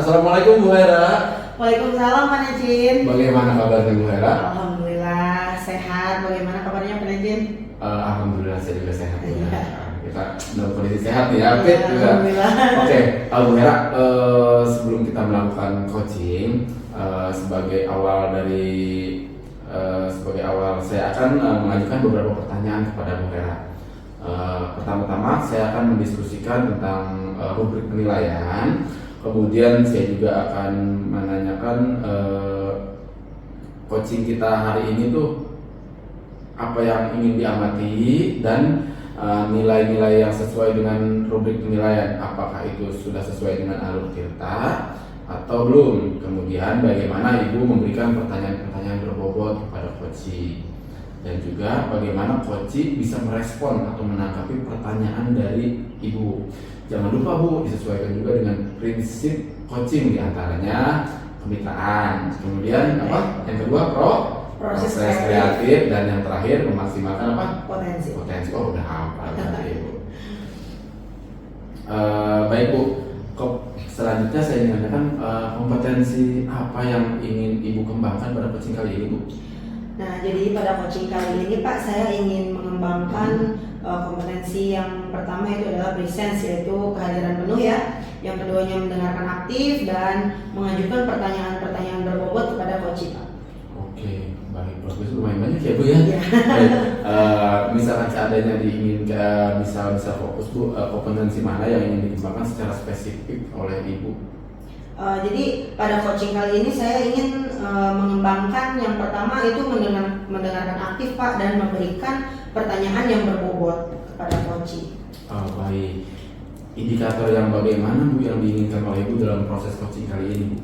Assalamualaikum Bu Hera. Waalaikumsalam Pak Najin. Bagaimana kabarnya Bu Hera? Alhamdulillah sehat. Bagaimana kabarnya Pak Najin? Alhamdulillah saya juga sehat Bu Hera. Iya. Kita dalam kondisi sehat ya, fit juga. Alhamdulillah. Oke, Bu Hera, sebelum kita melakukan coaching, sebagai awal saya akan mengajukan beberapa pertanyaan kepada Bu Hera. Pertama-tama saya akan mendiskusikan tentang rubrik penilaian. Kemudian saya juga akan menanyakan coaching kita hari ini tuh apa yang ingin diamati dan nilai-nilai yang sesuai dengan rubrik penilaian, apakah itu sudah sesuai dengan alur tirta atau belum. Kemudian bagaimana Ibu memberikan pertanyaan-pertanyaan berbobot kepada coaching, dan juga bagaimana coaching bisa merespon atau menanggapi pertanyaan dari Ibu. Jangan lupa Bu, disesuaikan juga dengan prinsip coaching, diantaranya kemitraan. Kemudian apa? Yang kedua proses kreatif, dan yang terakhir memaksimalkan apa? Potensi. Oh udah hafal berarti Ibu. Baik Bu, selanjutnya saya ingin menanyakan kompetensi apa yang ingin Ibu kembangkan pada coaching kali ini Bu? Nah, jadi pada coaching kali ini Pak, saya ingin mengembangkan kompetensi yang pertama itu adalah presence, yaitu kehadiran penuh ya. Yang keduanya mendengarkan aktif dan mengajukan pertanyaan-pertanyaan berbobot kepada coaching Pak. Oke, baik, bagus, lumayan banyak ya Bu ya. Baik, misalkan seandainya diinginkan bisa fokus Bu, kompetensi mana yang ingin dikembangkan secara spesifik oleh Ibu? Jadi pada coaching kali ini saya ingin mengembangkan yang pertama itu mendengarkan aktif Pak, dan memberikan pertanyaan yang berbobot kepada coaching. Baik, indikator yang bagaimana Bu yang diinginkan oleh Ibu dalam proses coaching kali ini Bu?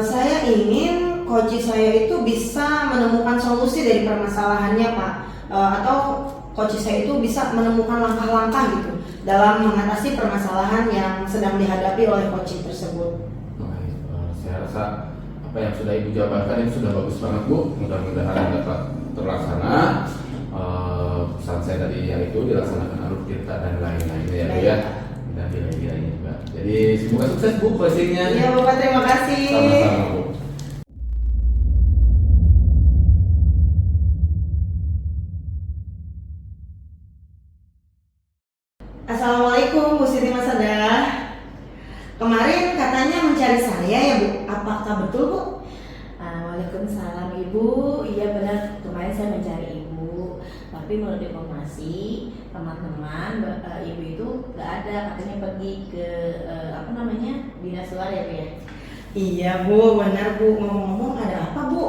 Saya ingin coaching saya itu bisa menemukan solusi dari permasalahannya Pak, atau coaching saya itu bisa menemukan langkah-langkah gitu dalam mengatasi permasalahan yang sedang dihadapi oleh coaching tersebut. Baik, saya rasa apa yang sudah Ibu jabarkan itu sudah bagus banget Bu. Mudah-mudahan dapat terlaksana. Pesan saya tadi yang itu dilaksanakan alur tirta dan lain-lainnya ya Bu ya. Dan nilai-nilainya juga. Jadi semoga sukses Bu coachingnya. Iya Bapak, terima kasih. Sama-sama Bu. Assalamualaikum Bu Siti Masadah. Kemarin katanya mencari saya ya Bu, apakah betul Bu? Waalaikumsalam Ibu. Iya benar, kemarin saya mencari Ibu. Tapi menurut informasi teman-teman, Ibu itu nggak ada, katanya pergi ke dinas luar ya Bu ya? Iya Bu, benar Bu. Ngomong-ngomong ada apa Bu?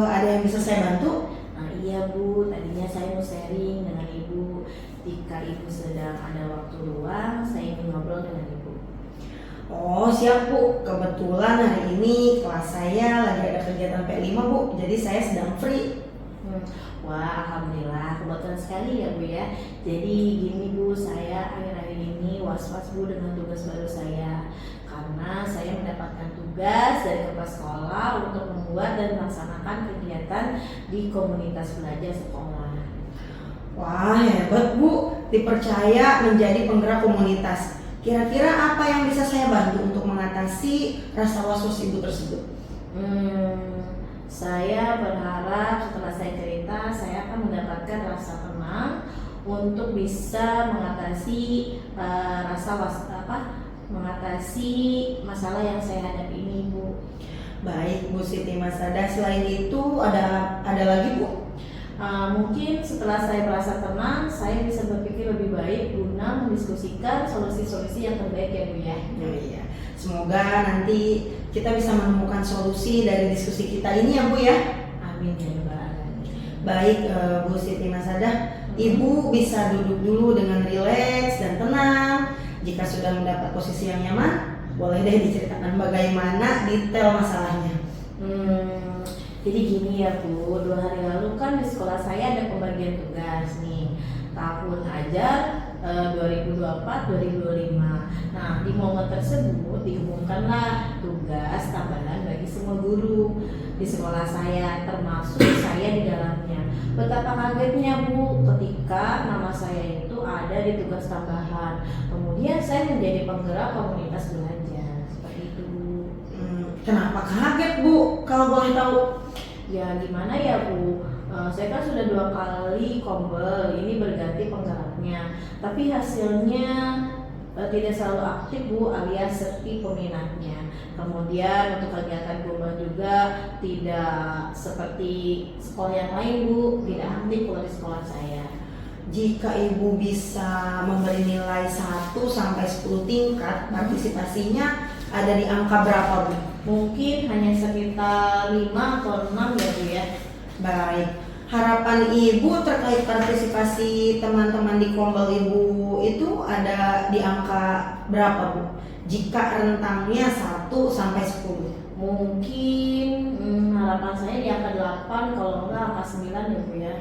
Ada yang bisa saya bantu? Iya Bu, tadinya saya mau sharing dengan Ibu. Jika Ibu sedang ada waktu luang, saya ingin ngobrol dengan Ibu. Oh siap Bu, kebetulan hari ini kelas saya lagi ada kegiatan P5 Bu, jadi saya sedang free. Wah, alhamdulillah, kebetulan sekali ya Bu ya. Jadi gini Bu, saya akhir-akhir ini was-was Bu dengan tugas baru saya, karena saya mendapatkan tugas dari kepala sekolah untuk membuat dan melaksanakan kegiatan di komunitas belajar sekolah. Wah hebat Bu, dipercaya menjadi penggerak komunitas. Kira-kira apa yang bisa saya bantu untuk mengatasi rasa was-was Ibu tersebut? Saya berharap setelah saya cerita, saya akan mendapatkan rasa tenang untuk bisa mengatasi mengatasi masalah yang saya hadapi ini Bu. Baik Bu Siti Masadah, selain itu ada lagi Bu? Mungkin setelah saya merasa tenang, saya bisa berpikir lebih baik guna mendiskusikan solusi-solusi yang terbaik ya Bu ya. Oh iya, semoga nanti kita bisa menemukan solusi dari diskusi kita ini ya Bu ya. Amin ya Rabbal Alamin. Baik Bu Siti Masadah, Ibu bisa duduk dulu dengan rileks dan tenang. Jika sudah mendapat posisi yang nyaman, boleh deh diceritakan bagaimana detail masalahnya. Jadi gini ya Bu, 2 hari lalu kan di sekolah saya ada pembagian tugas nih, tahun ajar 2024-2025. Nah, di momen tersebut diumumkanlah tugas tambahan bagi semua guru di sekolah saya, termasuk saya di dalamnya. Betapa kagetnya Bu ketika nama saya itu ada di tugas tambahan. Kemudian saya menjadi penggerak komunitas belajar. Seperti itu Kenapa kaget Bu kalau boleh tahu? Ya gimana ya Bu, saya kan sudah 2 kali kombel, ini berganti penggeraknya, tapi hasilnya tidak selalu aktif Bu, alias sepi peminatnya. Kemudian untuk kegiatan kombel juga tidak seperti sekolah yang lain Bu, tidak aktif kalau di sekolah saya. Jika Ibu bisa memberi nilai 1 sampai 10 tingkat, partisipasinya ada di angka berapa Bu? Mungkin hanya sekitar 5 atau 6 ya Bu ya. Baik, harapan Ibu terkait partisipasi teman-teman di kombel Ibu itu ada di angka berapa Bu? Jika rentangnya 1 sampai 10. Mungkin harapan saya di angka 8, kalau enggak angka 9 ya Bu ya.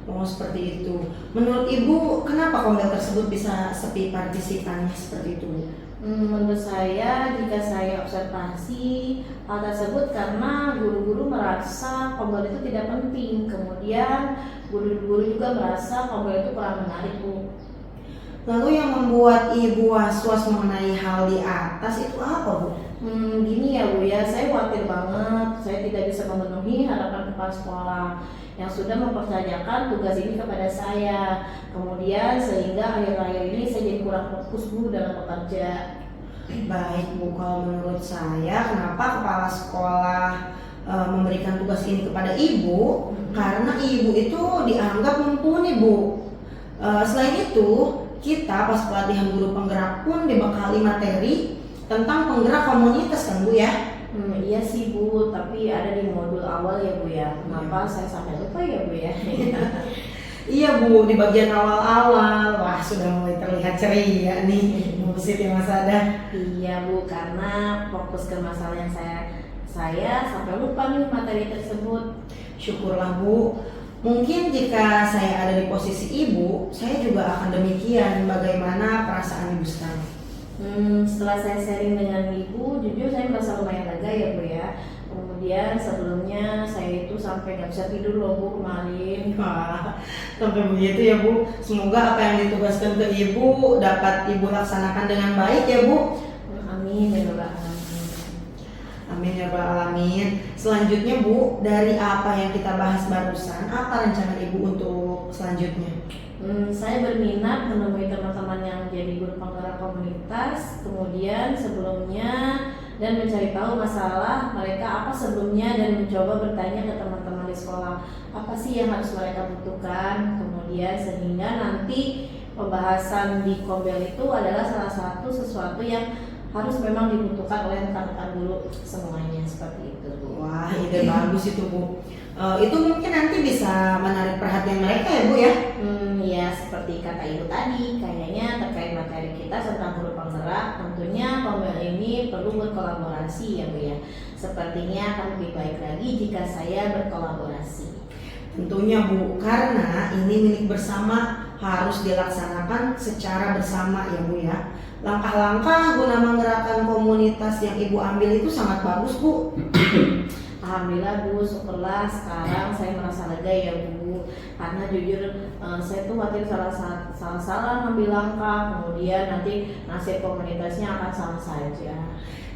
Oh seperti itu. Menurut Ibu kenapa kombel tersebut bisa sepi partisipannya seperti itu Bu? Menurut saya, jika saya observasi hal tersebut karena guru-guru merasa kombel itu tidak penting. Kemudian guru-guru juga merasa kombel itu kurang menarik Bu. Lalu yang membuat Ibu was-was mengenai hal di atas itu apa Bu? Gini ya Bu ya, saya khawatir banget saya tidak bisa memenuhi harapan kepala sekolah yang sudah mempercayakan tugas ini kepada saya. Kemudian sehingga akhir-akhir ini saya jadi kurang fokus Bu dalam bekerja. Baik Bu, kalau menurut saya kenapa kepala sekolah memberikan tugas ini kepada Ibu? Karena Ibu itu dianggap mumpuni Bu. Selain itu, kita pas pelatihan guru penggerak pun dibekali materi tentang penggerak komunitas kan Bu ya? Iya sih Bu, tapi ada di modul awal ya Bu ya. Kenapa saya sampai lupa ya Bu ya? Iya Bu, di bagian awal-awal, wah sudah mulai terlihat ceria nih Bu Siti Masada. Iya Bu, karena fokus ke masalah yang saya sampai lupa nih materi tersebut. Syukurlah Bu. Mungkin jika saya ada di posisi Ibu, saya juga akan demikian. Bagaimana perasaan Ibu sekarang? Setelah saya sharing dengan Ibu, jujur saya merasa lumayan lega ya Bu ya. Kemudian sebelumnya saya itu sampai gak bisa tidur loh Bu kemarin. Wah, sampai begitu ya Bu. Semoga apa yang ditugaskan ke Ibu dapat Ibu laksanakan dengan baik ya Bu. Amin ya Rabbal Alamin. Amin ya Rabbal Alamin. Selanjutnya Bu, dari apa yang kita bahas barusan, apa rencana Ibu untuk selanjutnya? Saya berminat menemui teman-teman yang jadi guru penggerak komunitas, kemudian sebelumnya dan mencari tahu masalah mereka apa sebelumnya dan mencoba bertanya ke teman-teman di sekolah apa sih yang harus mereka butuhkan. Kemudian sehingga nanti pembahasan di kombel itu adalah salah satu sesuatu yang harus memang dibutuhkan oleh rekan-rekan guru semuanya, seperti itu Bu. Wah, ide bagus itu Bu. Itu mungkin nanti bisa menarik perhatian mereka ya Bu ya? Ya seperti kata Ibu tadi, kayaknya terkait materi kita tentang guru penggerak, tentunya kombel ini perlu berkolaborasi ya Bu ya. Sepertinya akan lebih baik lagi jika saya berkolaborasi. Tentunya Bu, karena ini milik bersama, harus dilaksanakan secara bersama ya Bu ya. Langkah-langkah guna menggerakkan komunitas yang Ibu ambil itu sangat bagus Bu. Alhamdulillah Bu, syukurlah sekarang saya merasa lega ya Bu. Karena jujur saya tuh khawatir salah ngambil langkah, kemudian nanti nasib komunitasnya akan sama saja.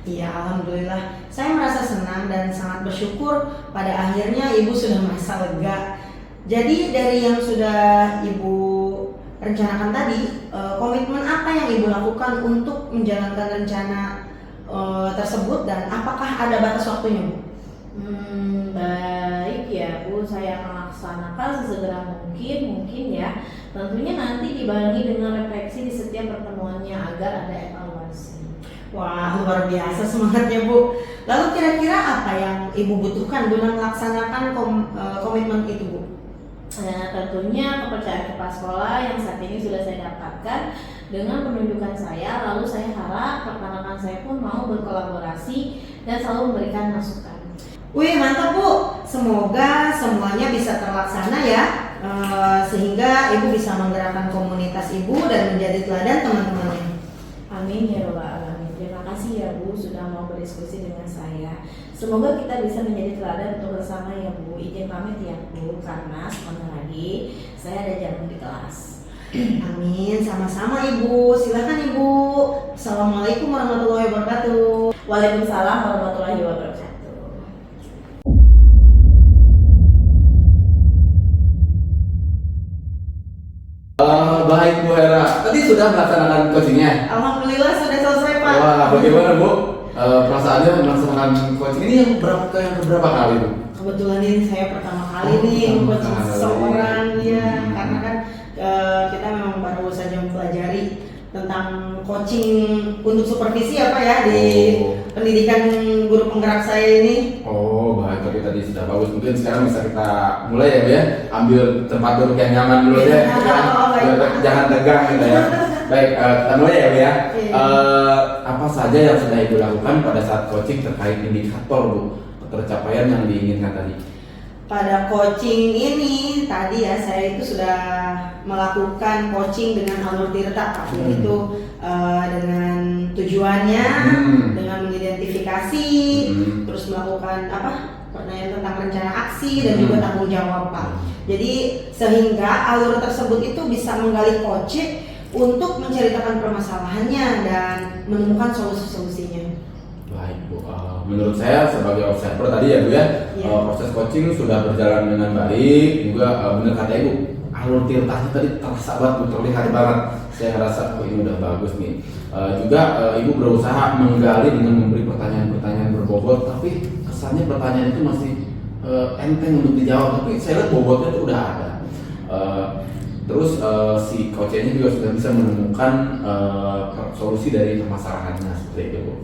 Iya, alhamdulillah. Saya merasa senang dan sangat bersyukur pada akhirnya Ibu sudah merasa lega. Jadi dari yang sudah Ibu rencanakan tadi, komitmen apa yang Ibu lakukan untuk menjalankan rencana tersebut dan apakah ada batas waktunya Bu? Baik ya Bu, saya akan laksanakan sesegera mungkin ya. Tentunya nanti dibarengi dengan refleksi di setiap pertemuannya agar ada evaluasi. Wah, luar biasa semangatnya Bu. Lalu kira-kira apa yang Ibu butuhkan guna melaksanakan komitmen itu Bu? Tentunya kepercayaan kepala sekolah yang saat ini sudah saya dapatkan dengan penunjukan saya. Lalu saya harap rekan-rekan saya pun mau berkolaborasi dan selalu memberikan masukan. Wih, mantap Bu. Semoga semuanya bisa terlaksana ya, sehingga Ibu bisa menggerakkan komunitas Ibu dan menjadi teladan teman-temannya. Amin ya Rabbal Alamin. Terima kasih ya Bu sudah mau berdiskusi dengan saya. Semoga kita bisa menjadi teladan untuk bersama ya Bu. Izin pamit ya Bu, karena sebentar lagi saya ada jamu di kelas. Amin, sama-sama Ibu. Silakan Ibu. Assalamualaikum warahmatullahi wabarakatuh. Waalaikumsalam warahmatullahi sudah melaksanakan coachingnya? Alhamdulillah sudah selesai Pak. Wah, bagaimana Bu? Perasaannya melaksanakan coaching ini yang berapa kali Bu? Kebetulan ini saya pertama kali Oh, nih pertama coaching kali. seseorang ya, karena kan kita memang baru saja mempelajari tentang coaching untuk supervisi ya Pak ya di Oh. pendidikan guru penggerak saya ini. Oh, baik, tapi tadi sudah bagus. Mungkin sekarang bisa kita mulai ya Bu ya. Ambil tempat duduk yang nyaman dulu ya. Oh, baik. Jangan tegang gitu ya. Baik, kita mulai ya Bu ya. Iya. Apa saja yang sudah Ibu lakukan pada saat coaching terkait indikator Bu tercapaian yang diinginkan tadi? Pada coaching ini tadi ya saya itu sudah melakukan coaching dengan alur tirta Pak, yaitu dengan tujuannya, dengan mengidentifikasi, terus melakukan pertanyaan tentang rencana aksi dan juga tanggung jawab Pak. Jadi sehingga alur tersebut itu bisa menggali coaching untuk menceritakan permasalahannya dan menemukan solusi-solusinya. Baik Bu, menurut saya sebagai observer tadi ya Bu ya, Iya. proses coaching sudah berjalan dengan baik. Juga benar kata Ibu, alur tirtanya tadi terasa banget Bu, terlihat banget. Saya ngerasa ini udah bagus nih. Juga Ibu berusaha menggali dengan memberi pertanyaan-pertanyaan berbobot, tapi kesannya pertanyaan itu masih enteng untuk dijawab. Tapi saya lihat bobotnya itu udah ada. Terus si coachnya juga sudah bisa menemukan solusi dari permasalahannya seperti itu Bu.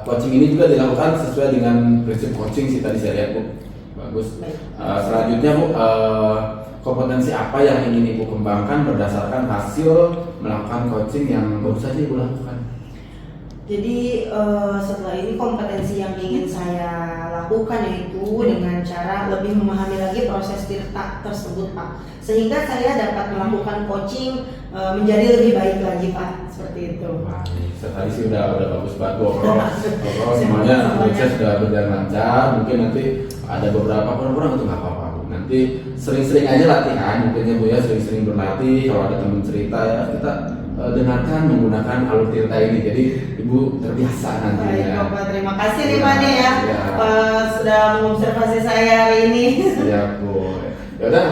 Coaching ini juga dilakukan sesuai dengan prinsip coaching sih tadi saya lihat Bu. Bagus. Selanjutnya Bu, kompetensi apa yang ingin Ibu kembangkan berdasarkan hasil melakukan coaching yang baru saja Ibu lakukan? Jadi setelah ini kompetensi yang ingin saya lakukan yaitu dengan cara lebih memahami lagi proses tirta tersebut Pak, sehingga saya dapat melakukan coaching menjadi lebih baik lagi Pak, seperti itu. Baik, tadi sih udah bagus banget Bu, overall semuanya proses sudah berjalan lancar. Mungkin nanti ada beberapa kurang-kurang itu nggak apa-apa Bu. Nanti sering-sering aja latihan, mungkin ya Bu ya, sering-sering berlatih. Kalau ada teman cerita ya kita dengarkan menggunakan alur tirta ini, jadi Ibu terbiasa nanti Baik ya. Bapak, terima kasih nih Pak nih ya, Ya. sudah mengobservasi saya hari ini. Siap Bu. Ya udah,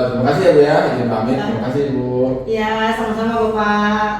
terima kasih ya Bu ya, izin pamit. Terima kasih Bu. Ya, sama-sama Bapak.